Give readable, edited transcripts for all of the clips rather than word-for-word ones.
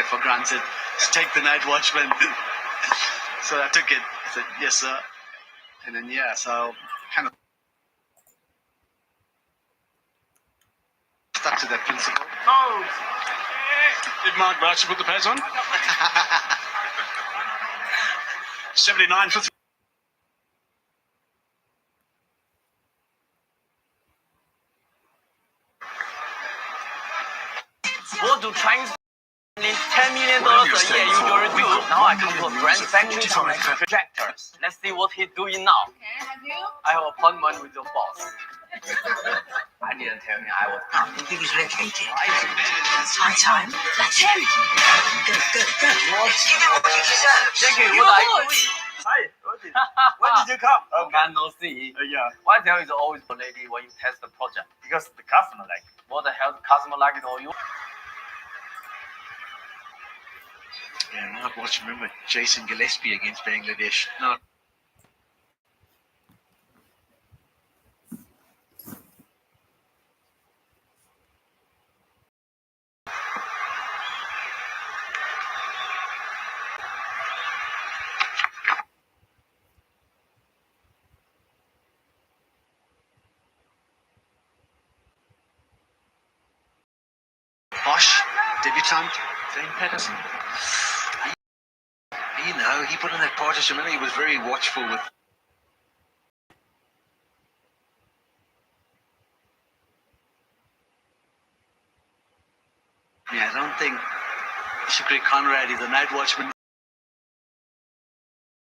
for granted. Just take the night watchman. So I took it. I said, yes, sir. And then, yeah, so kind of stuck to that principle. Oh! Did Mark Barcher put the pads on? 79 for 3. What do Chinese $10 million a year usually do? Now I come to a brand factory to make projectors. Let's see what he's doing now. Okay, have you? I have an appointment with the boss. I didn't tell him I was coming. He was located. It's high time. That's him. Go. Give me what you deserve. Thank you. You're What are good. you doing? Hi, when did you come? Long time no see. Yeah. Why there is always a lady when you test the project? Because the customer like it. What the hell, the customer like it or you? Yeah, not watch. Remember Jason Gillespie against Bangladesh. No. Bosch, debutant, Dane Patterson. You know, he put in that partition. Remember, he was very watchful with. Yeah, I don't think Shukri Conrad is the night watchman.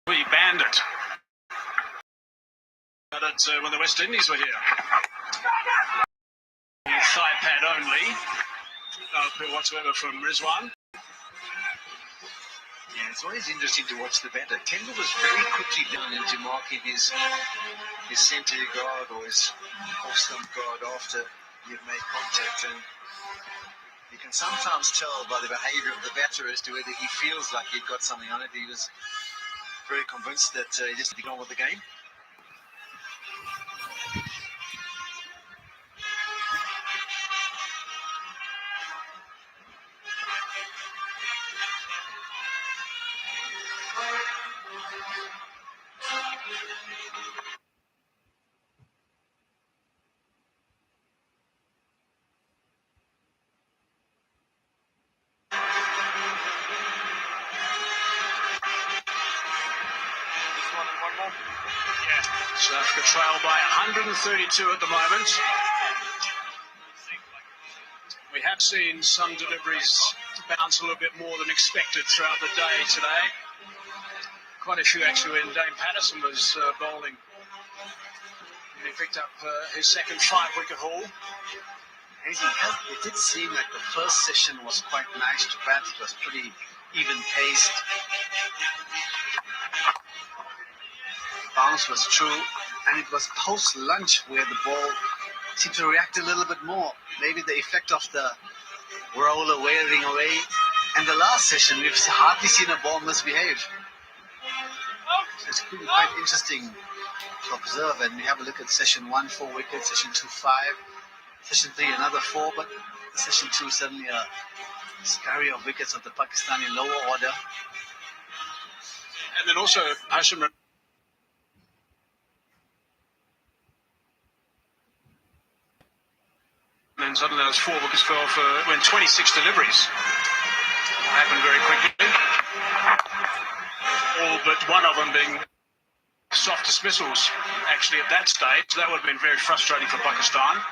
We banned it. But it's when the West Indies were here. Thigh pad only. No appeal whatsoever from Rizwan. Yeah, it's always interesting to watch the batter. Tendler was very quickly down into marking his centre guard or his off-stump guard after you've made contact, and you can sometimes tell by the behaviour of the batter as to whether he feels like he'd got something on it. He was very convinced that he just got on with the game. South Africa trail by 132 at the moment. We have seen some deliveries bounce a little bit more than expected throughout the day today. Quite a few actually when Dane Patterson was bowling. And he picked up his second 5-wicket haul. It did seem like the first session was quite nice to bat. It was pretty even paced. Bounce was true, and it was post-lunch where the ball seemed to react a little bit more. Maybe the effect of the roller wearing away. And the last session, we've hardly seen a ball misbehave. So it's really quite interesting to observe. And we have a look at session 1, 4 wickets, session 2, 5, session 3, another 4, but session 2, suddenly a scurry of wickets of the Pakistani lower order. And then also Hashim. And suddenly those 4 wickets fell for 26 deliveries. Happened very quickly. All but one of them being soft dismissals actually at that stage. That would have been very frustrating for Pakistan.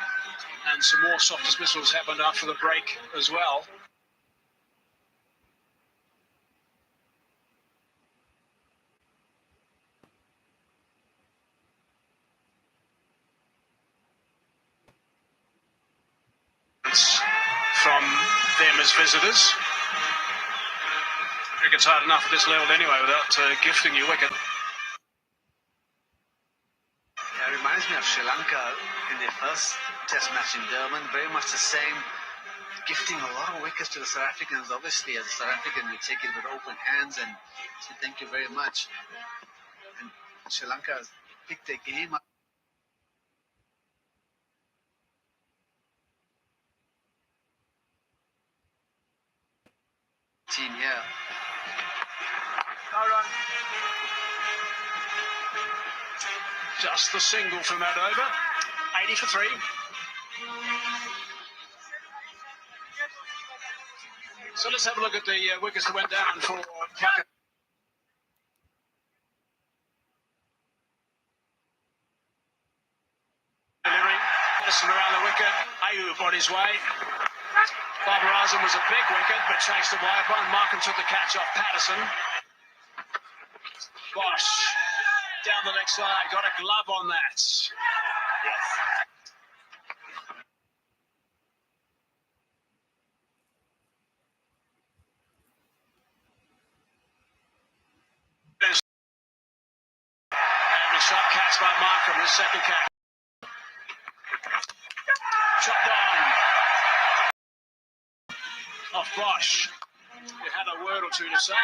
And some more soft dismissals happened after the break as well. From them as visitors. Cricket's hard enough at this level anyway without gifting you wicket. Yeah, it reminds me of Sri Lanka in their first test match in Durban. Very much the same, gifting a lot of wickets to the South Africans. Obviously, as a South African, we take it with open hands and say thank you very much. And Sri Lanka has picked their game up. seen here. Just the single from that over. 80 for 3. So let's have a look at the wickets that went down for Pakistan. Patterson around the wicket. Ayub on his way. Babar Azam was a big wicket, but chased the wide one. Markham took the catch off Patterson. Bosch down the leg side, got a glove on that. Yes. And a shot catch by Markham, his second catch. Shot on. Off Bosch. He had a word or two to say.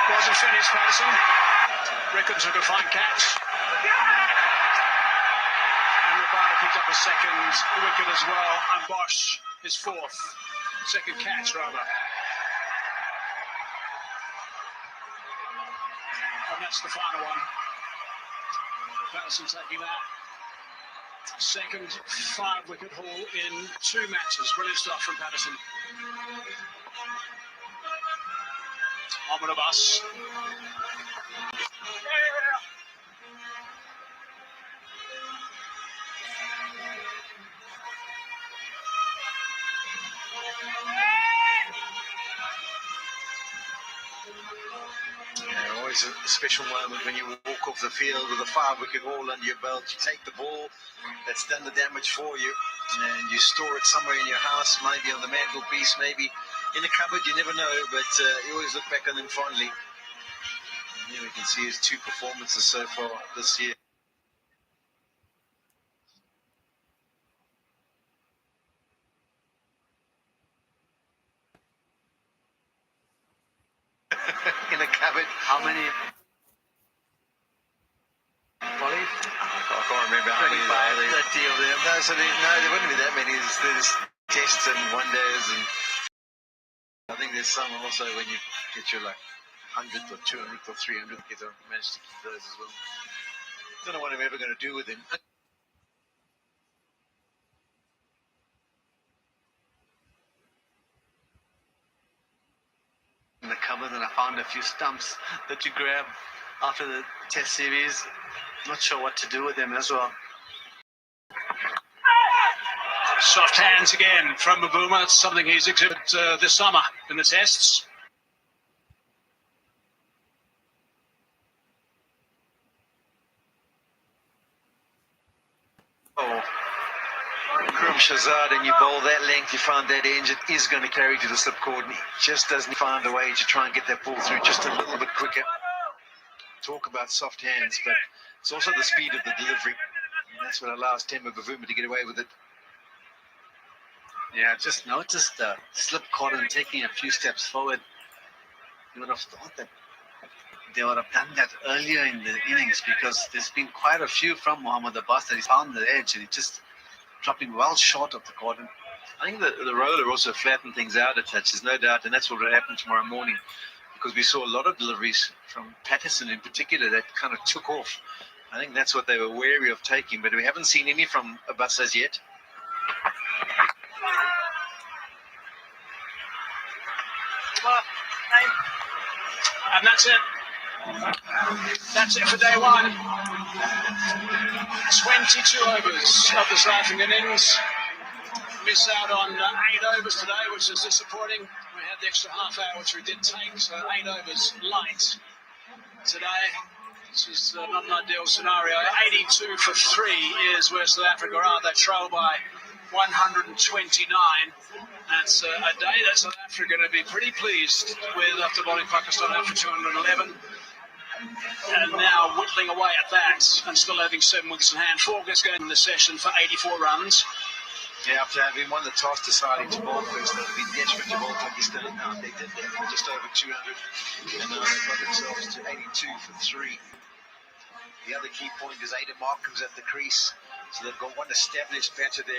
Wasn't finished, Patterson. Rickon took a fine catch. And Rabada picked up a second wicket as well. And Bosch, his fourth. Second catch, rather. And that's the final one. Patterson taking that. Second 5-wicket haul in 2 matches. Brilliant stuff from Patterson. On with a bus. Yeah, always a special moment when you walk off the field with a 5-wicket haul under your belt. You take the ball that's done the damage for you and you store it somewhere in your house, maybe on the mantelpiece, maybe in a cupboard, you never know, but you always look back on them fondly. And here we can see his 2 performances so far this year. In a cupboard. How many? Polly? I can't remember how many. 30 of them. No, so there wouldn't be that many. There's tests and one days, and I think there's some also when you get your like 100th or 200th or 300th, you don't manage to keep those as well. Don't know what I'm ever going to do with him. In the cupboard, and I found a few stumps that you grab after the test series. Not sure what to do with them as well. Soft hands again from Mbuma. It's something he's exhibited this summer in the tests. Oh, Krum Shazad, and you bowl that length, you find that edge, it is going to carry to the slip cord, and he just doesn't find a way to try and get that ball through just a little bit quicker. Talk about soft hands, but it's also the speed of the delivery, and that's what allows Temba Bavuma to get away with it. Yeah, I just noticed the slip cordon taking a few steps forward. You would have thought that they would have done that earlier in the innings, because there's been quite a few from Mohammad Abbas that he's found the edge and he just dropping well short of the cordon. I think the roller also flattened things out a touch, there's no doubt, and that's what will happen tomorrow morning, because we saw a lot of deliveries from Patterson in particular that kind of took off. I think that's what they were wary of taking, but we haven't seen any from Abbas as yet. And that's it. That's it for day one. 22 overs of the South African innings. Miss out on 8 overs today, which is disappointing. We had the extra half hour, which we did take, so 8 overs light today. This is not an ideal scenario. 82 for 3 is where South Africa are. They trail by 129. That's a day that South Africa are going to be pretty pleased with after bowling Pakistan out for 211. And now whittling away at that and still having 7 wickets in hand. 4 wickets going in the session for 84 runs. Yeah, after having won the toss, deciding to bowl first, they've been desperate to bowl Pakistan. Now they did that for just over 200, and now they've got themselves to 82 for 3. The other key point is Ada Markham's at the crease. So they've got one established batter there.